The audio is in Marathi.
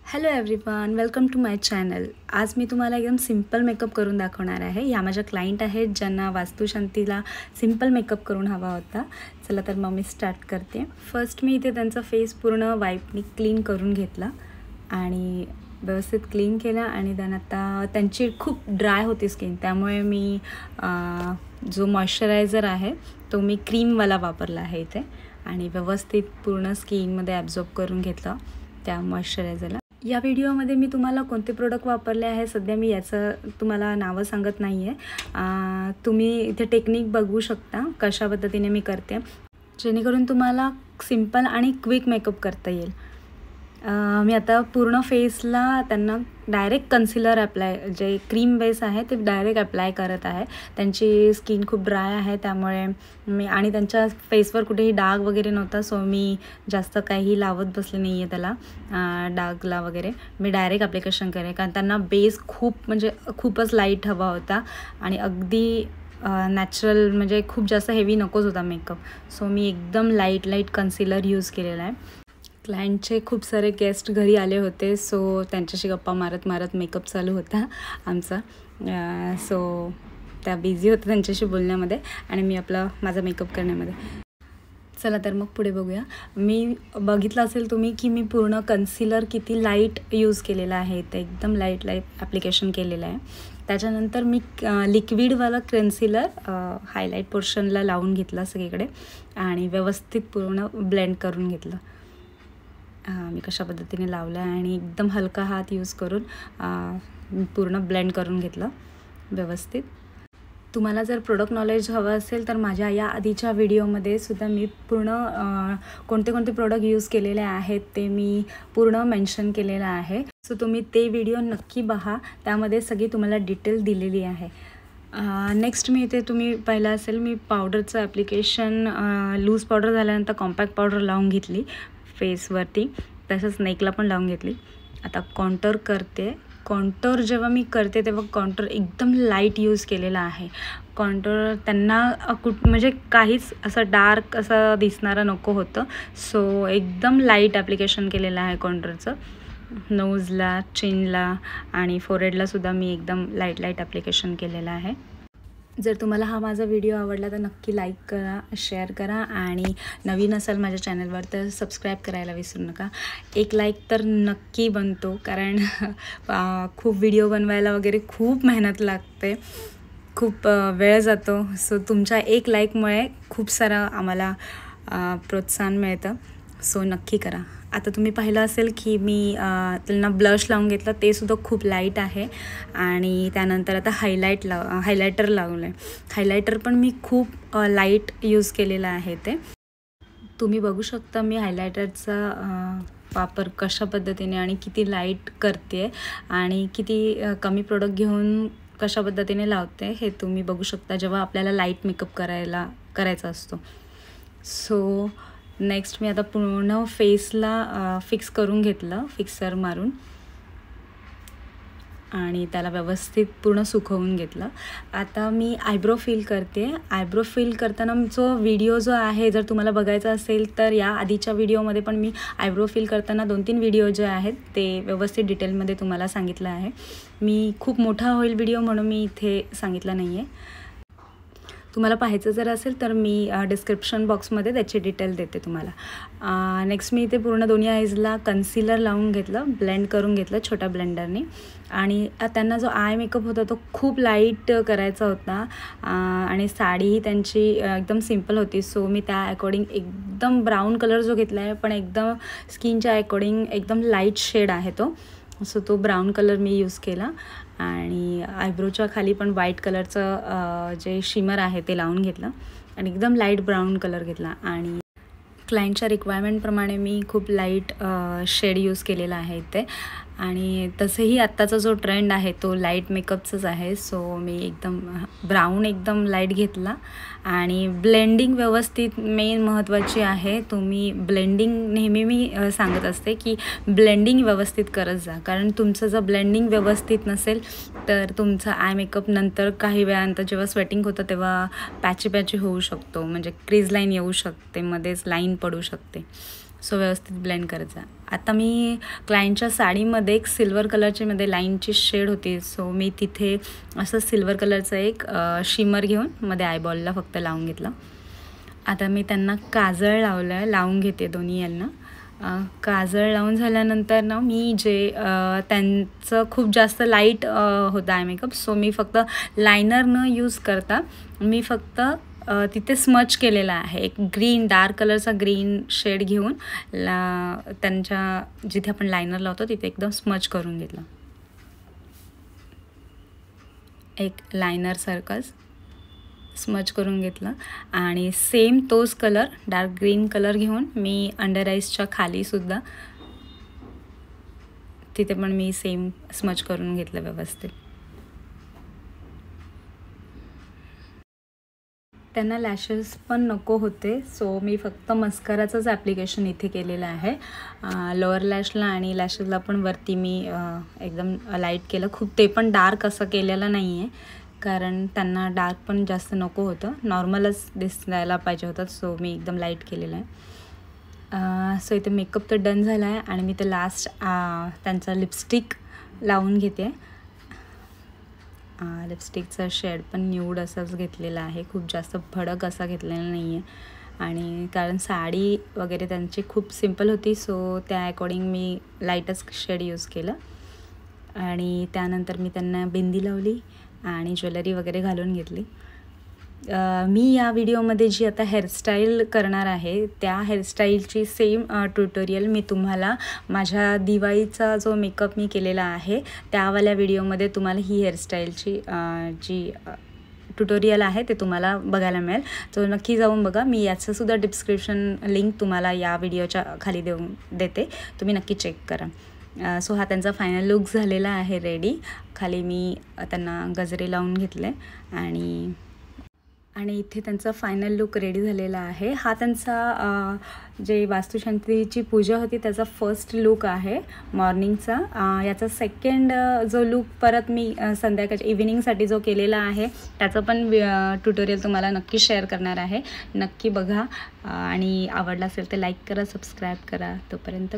Hello everyone, welcome to my channel. आज मी तुम्हाला एकदम सिंपल मेकअप करून दाखवणार आहे. ह्या माझ्या क्लायंट आहेत ज्यांना वास्तुशांतीला सिंपल मेकअप करून हवा होता. चला तर मग मी स्टार्ट करते. फर्स्ट मी इथे त्यांचा फेस पूर्ण वाईपनी क्लीन करून घेतला आणि व्यवस्थित क्लीन केला. आणि देन आता त्यांची खूप ड्राय होती स्किन, त्यामुळे मी जो मॉइश्चरायझर आहे तो मी क्रीमवाला वापरला आहे इथे आणि व्यवस्थित पूर्ण स्किनमध्ये ॲब्झॉर्ब करून घेतलं त्या मॉइश्चरायझरला. या व्हिडिओमध्ये मी तुम्हाला कोणते प्रोडक्ट वापरले आहे सध्या मी याचं तुम्हाला नावं सांगत नाही आहे. तुम्ही इथे टेक्निक बघू शकता कशा पद्धतीने मी करते, जेणेकरून तुम्हाला सिंपल आणि क्विक मेकअप करता येईल. मी आता पूर्ण फेसला त्यांना डायरेक्ट कन्सिलर अप्लाय, जे क्रीम बेस आहे ते डायरेक्ट अप्लाय करत आहे. त्यांची स्किन खूप ड्राय आहे, त्यामुळे मी आणि त्यांच्या फेसवर कुठेही डाग वगैरे नव्हता, सो मी जास्त काही लावत बसले नाही आहे त्याला डागला वगैरे. मी डायरेक्ट ॲप्लिकेशन करेन, कारण त्यांना बेस खूपच लाईट हवा होता आणि अगदी नॅचरल, म्हणजे खूप जास्त हेवी नकोच होता मेकअप. सो मी एकदम लाईट कन्सिलर यूज केलेला आहे. क्लायंटचे खूप सारे गेस्ट घरी आले होते, सो त्यांच्याशी गप्पा मारत मेकअप चालू होता आमचा. सो त्या बिझी होत्या त्यांच्याशी बोलण्यामध्ये आणि मी माझा मेकअप करण्यामध्ये. चला तर मग पुढे बघूया. मी बघितलं असेल तुम्ही की मी पूर्ण कन्सिलर किती लाईट यूज केलेला आहे, ते एकदम लाईट ॲप्लिकेशन केलेलं आहे. त्याच्यानंतर मी लिक्विडवाला कन्सिलर हायलाईट पोर्शनला लावून घेतला सगळीकडे आणि व्यवस्थित पूर्ण ब्लेंड करून घेतलं. मी कशा पद्धतीने लावलं आणि एकदम हलका हात यूज करून पूर्ण ब्लेंड करून घेतलं व्यवस्थित. तुम्हाला जर प्रोडक्ट नॉलेज हवं असेल तर माझ्या या आधीच्या व्हिडिओमध्ये सुद्धा मी पूर्ण कोणते प्रोडक्ट यूज केलेले आहेत ते मी पूर्ण मेन्शन केलेलं आहे. सो तुम्ही ते व्हिडिओ नक्की पहा, त्यामध्ये सगळी तुम्हाला डिटेल दिलेली आहे. नेक्स्ट मी इथे तुम्ही पाहिलं असेल मी पावडरचं ॲप्लिकेशन लूज पावडर झाल्यानंतर कॉम्पॅक्ट पावडर लावून घेतली फेसवरती, तसंच नेकला पण लावून घेतली. आता कॉन्टोर करते. कॉन्टोर जेव्हा मी करते तेव्हा कॉन्टोर एकदम लाईट यूज केलेला आहे. कॉन्टोर त्यांना म्हणजे काहीच असं डार्क असं दिसणारं नको होतं, सो एकदम लाईट ॲप्लिकेशन केलेलं आहे कॉन्टोरचं. नोजला, चिनला आणि फोरहेडलासुद्धा मी एकदम लाईट ॲप्लिकेशन केलेलं आहे. जर तुम्हाला हा माझा व्हिडिओ आवडला तर नक्की लाईक करा, शेअर करा आणि नवीन असाल माझ्या चॅनलवर तर सबस्क्राईब करायला विसरू नका. एक लाईक तर नक्की बनतो, कारण खूप व्हिडिओ बनवायला वगैरे खूप मेहनत लागते, खूप वेळ जातो. सो तुमच्या एक लाईकमुळे खूप सारं आम्हाला प्रोत्साहन मिळतं, सो नक्की करा. आता तुम्ही पाहिलं असेल की मी त्यांना ब्लश लावून घेतलं, ते सुद्धा खूप लाईट आहे. आणि त्यानंतर आता हायलायटर लावलं आहे. हायलायटर पण मी खूप लाईट यूज केलेलं आहे. ते तुम्ही बघू शकता मी हायलायटरचा वापर कशा पद्धतीने आणि किती लाईट करते आणि किती कमी प्रोडक्ट घेऊन कशा पद्धतीने लावते हे तुम्ही बघू शकता जेव्हा आपल्याला लाईट मेकअप करायचा असतो. सो नेक्स्ट मी आता पूर्ण फेसला फिक्स करून घेतलं, फिक्सर मारून, आणि त्याला व्यवस्थित पूर्ण सुकवून घेतलं. आता मी आयब्रो फिल करते. आयब्रो फिल करताना व्हिडिओ जो आहे, जर तुम्हाला बघायचा असेल तर या आधीच्या व्हिडिओमध्ये पण मी आयब्रो फिल करताना 2-3 व्हिडिओ जे आहेत ते व्यवस्थित डिटेलमध्ये तुम्हाला सांगितलं आहे. मी खूप मोठा होईल व्हिडिओ म्हणून मी इथे सांगितलं नाही आहे. तुम्हाला पाहायचं जर असेल तर मी डिस्क्रिप्शन बॉक्समध्ये त्याची डिटेल देते तुम्हाला. नेक्स्ट मी इथे पूर्ण दोन्ही आईजला कन्सिलर लावून घेतलं, ब्लेंड करून घेतलं छोट्या ब्लेंडरने. आणि त्यांना जो आय मेकअप होता तो खूप लाईट करायचा होता आणि साडीही त्यांची एकदम सिम्पल होती, सो मी त्या अकॉर्डिंग एकदम ब्राऊन कलर जो घेतला आहे, पण एकदम स्किनच्या अकॉर्डिंग एकदम लाईट शेड आहे तो, सो तो ब्राऊन कलर मी यूज केला. आणि आयब्रोच्या खाली पण व्हाईट कलरचं जे शिमर आहे ते लावून घेतलं आणि एकदम लाईट ब्राऊन कलर घेतला. आणि क्लायंटच्या रिक्वायरमेंटप्रमाणे मी खूप लाईट शेड यूज केलेला आहे इथे. आणि तसंही आत्ताचा जो ट्रेंड आहे तो लाईट मेकअपचाच आहे, सो मी एकदम ब्राऊन एकदम लाईट घेतला. आणि ब्लेंडिंग व्यवस्थित मेन महत्त्वाची आहे. तुम्ही ब्लेंडिंग नेहमी मी सांगत असते की ब्लेंडिंग व्यवस्थित करत जा, कारण तुमचं जर ब्लेंडिंग व्यवस्थित नसेल तर तुमचा आय मेकअप नंतर काही वेळानंतर जेव्हा स्वेटिंग होतं तेव्हा पॅची होऊ शकतो, म्हणजे क्रीज लाईन येऊ शकते, मध्येच लाईन पडू शकते. सो व्यवस्थित ब्लेंड करायचा. आता मी क्लायंटच्या साडीमध्ये एक सिल्वर कलरची मध्ये लाईनची शेड होती, सो मी तिथे असं सिल्वर कलरचं एक शिमर घेऊन मध्ये आयबॉलला फक्त लावून घेतलं. आता मी त्यांना काजळ लावून घेते दोन्ही यांना. काजळ लावून झाल्यानंतर ना मी जे त्यांचं खूप जास्त लाईट होता आय मेकअप, सो मी फक्त लायनर न यूज करता मी फक्त तिथे स्मच केलेला आहे. एक डार्क कलरचा ग्रीन शेड घेऊन त्यांच्या जिथे आपण लायनर लावतो तिथे एकदम स्मच करून घेतलं. एक लायनर सर्कल्स स्मच करून घेतलं आणि सेम तोच कलर डार्क ग्रीन कलर घेऊन मी अंडर आईजच्या खालीसुद्धा तिथे पण मी सेम स्मच करून घेतलं व्यवस्थित. त्यांना लॅशेस पण नको होते, सो मी फक्त मस्कराचंच ॲप्लिकेशन इथे केलेलं आहे. लोअर लॅशला आणि लॅशेसला पण वरती मी एकदम लाईट केलं. खूप ते पण डार्क असं केलेलं नाही आहे, कारण त्यांना डार्क पण जास्त नको होतं, नॉर्मलच दिसायला पाहिजे होतं, सो मी एकदम लाईट केलेलं आहे. सो इथे मेकअप तर डन झाला आहे आणि मी ते लास्ट त्यांचा लिपस्टिक लावून घेते. लिपस्टिकचा शेड पण न्यूड असाच घेतलेला आहे, खूप जास्त भडक असा घेतलेला नाही आहे. आणि कारण साडी वगैरे त्यांची खूप सिम्पल होती, सो त्या अकॉर्डिंग मी लाईटच शेड यूज केलं. आणि त्यानंतर मी त्यांना बिंदी लावली आणि ज्वेलरी वगैरे घालून घेतली. मी या व्हिडिओमध्ये जी आता हेअरस्टाईल करणार आहे त्या हेअरस्टाईलची सेम ट्युटोरियल मी तुम्हाला माझ्या दिवाळीचा जो मेकअप मी केलेला आहे त्यावाल्या व्हिडिओमध्ये तुम्हाला ही हेअरस्टाईलची जी ट्युटोरियल आहे ते तुम्हाला बघायला मिळेल. तो नक्की जाऊन बघा. मी याचंसुद्धा डिस्क्रिप्शन लिंक तुम्हाला या व्हिडिओच्या खाली देते, तुम्ही नक्की चेक करा. सो हा त्यांचा फायनल लुक झालेला आहे रेडी. खाली मी त्यांना गजरे लावून घेतले आणि इथे त्यांचा फायनल लुक रेडी झालेला आहे. हा त्यांचा जे वास्तुशांतीची पूजा होती त्याचा फर्स्ट लुक आहे मॉर्निंगचा. याचा सेकंड जो लुक परत मी संध्याकाळच्या इव्हिनिंगसाठी जो केलेला आहे त्याचं पण ट्युटोरियल तुम्हाला नक्की शेअर करणार आहे. नक्की बघा आणि आवडला असेल तर लाईक करा, सबस्क्राईब करा. तोपर्यंत